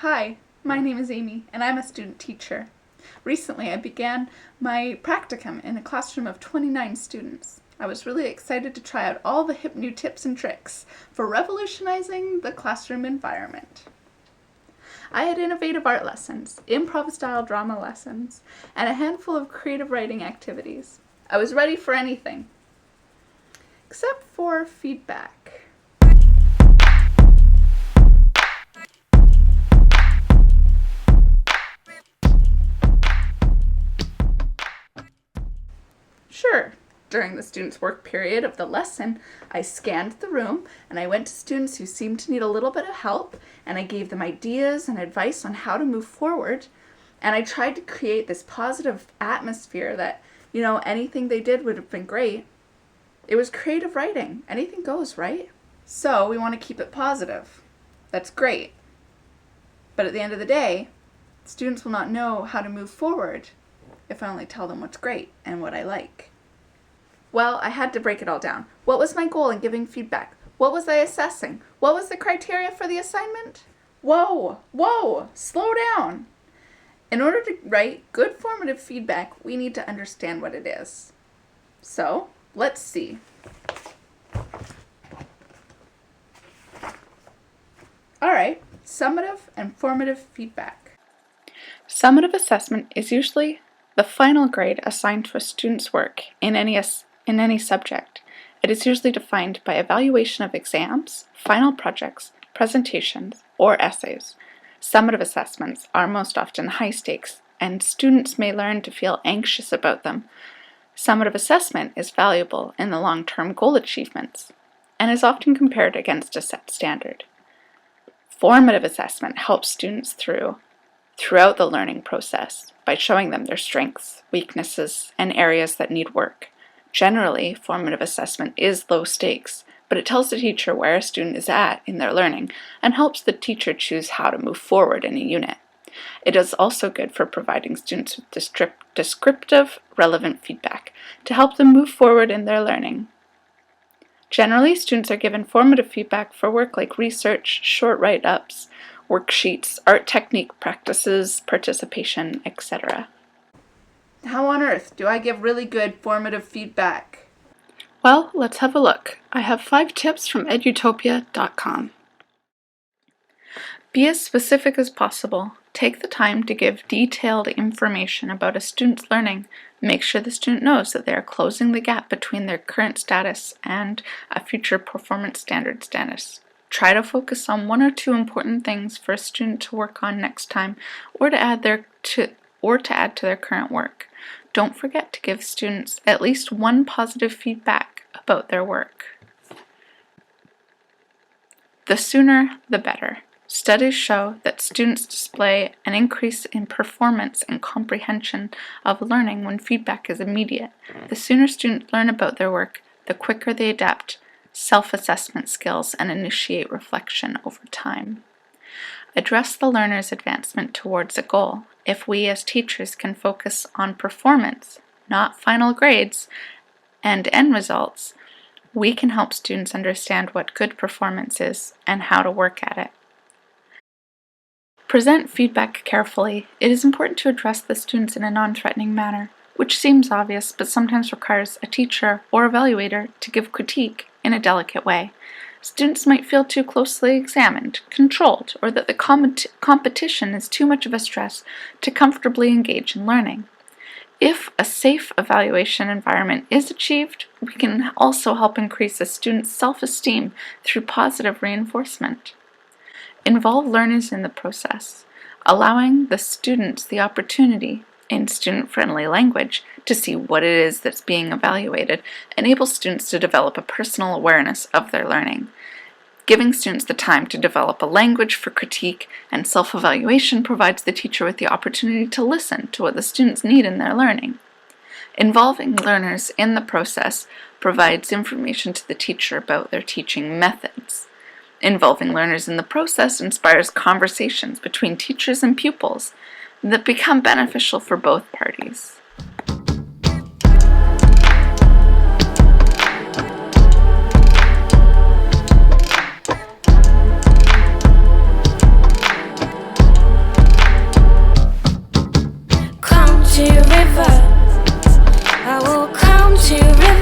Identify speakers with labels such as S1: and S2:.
S1: Hi, my name is Amy, and I'm a student teacher. Recently, I began my practicum in a classroom of 29 students. I was really excited to try out all the hip new tips and tricks for revolutionizing the classroom environment. I had innovative art lessons, improv-style drama lessons, and a handful of creative writing activities. I was ready for anything, except for feedback. Sure, during the students' work period of the lesson, I scanned the room and I went to students who seemed to need a little bit of help, and I gave them ideas and advice on how to move forward. And I tried to create this positive atmosphere that, anything they did would have been great. It was creative writing. Anything goes, right? So we want to keep it positive. That's great. But at the end of the day, students will not know how to move forward if I only tell them what's great and what I like. Well, I had to break it all down. What was my goal in giving feedback? What was I assessing? What was the criteria for the assignment? Whoa, slow down. In order to write good formative feedback, we need to understand what it is. So, let's see. All right, summative and formative feedback. Summative assessment is usually the final grade assigned to a student's work in any subject. It is usually defined by evaluation of exams, final projects, presentations, or essays. Summative assessments are most often high stakes, and students may learn to feel anxious about them. Summative assessment is valuable in the long-term goal achievements and is often compared against a set standard. Formative assessment helps students throughout the learning process by showing them their strengths, weaknesses, and areas that need work. Generally, formative assessment is low stakes, but it tells the teacher where a student is at in their learning and helps the teacher choose how to move forward in a unit. It is also good for providing students with descriptive, relevant feedback to help them move forward in their learning. Generally, students are given formative feedback for work like research, short write-ups, worksheets, art technique practices, participation, etc. How on earth do I give really good formative feedback? Well, let's have a look. I have 5 tips from edutopia.com. Be as specific as possible. Take the time to give detailed information about a student's learning. Make sure the student knows that they are closing the gap between their current status and a future performance standard status. Try to focus on 1 or 2 important things for a student to work on next time, or to add to their current work. Don't forget to give students at least 1 positive feedback about their work. The sooner, the better. Studies show that students display an increase in performance and comprehension of learning when feedback is immediate. The sooner students learn about their work, the quicker they adapt self-assessment skills and initiate reflection over time. Address the learner's advancement towards a goal. If we as teachers can focus on performance, not final grades and end results, we can help students understand what good performance is and how to work at it. Present feedback carefully. It is important to address the students in a non-threatening manner, which seems obvious but sometimes requires a teacher or evaluator to give critique in a delicate way. Students might feel too closely examined, controlled, or that the competition is too much of a stress to comfortably engage in learning. If a safe evaluation environment is achieved, we can also help increase a student's self-esteem through positive reinforcement. Involve learners in the process, allowing the students the opportunity, in student-friendly language, to see what it is that's being evaluated enables students to develop a personal awareness of their learning. Giving students the time to develop a language for critique and self-evaluation provides the teacher with the opportunity to listen to what the students need in their learning. Involving learners in the process provides information to the teacher about their teaching methods. Involving learners in the process inspires conversations between teachers and pupils that become beneficial for both parties.
S2: to your river. I will come to your river.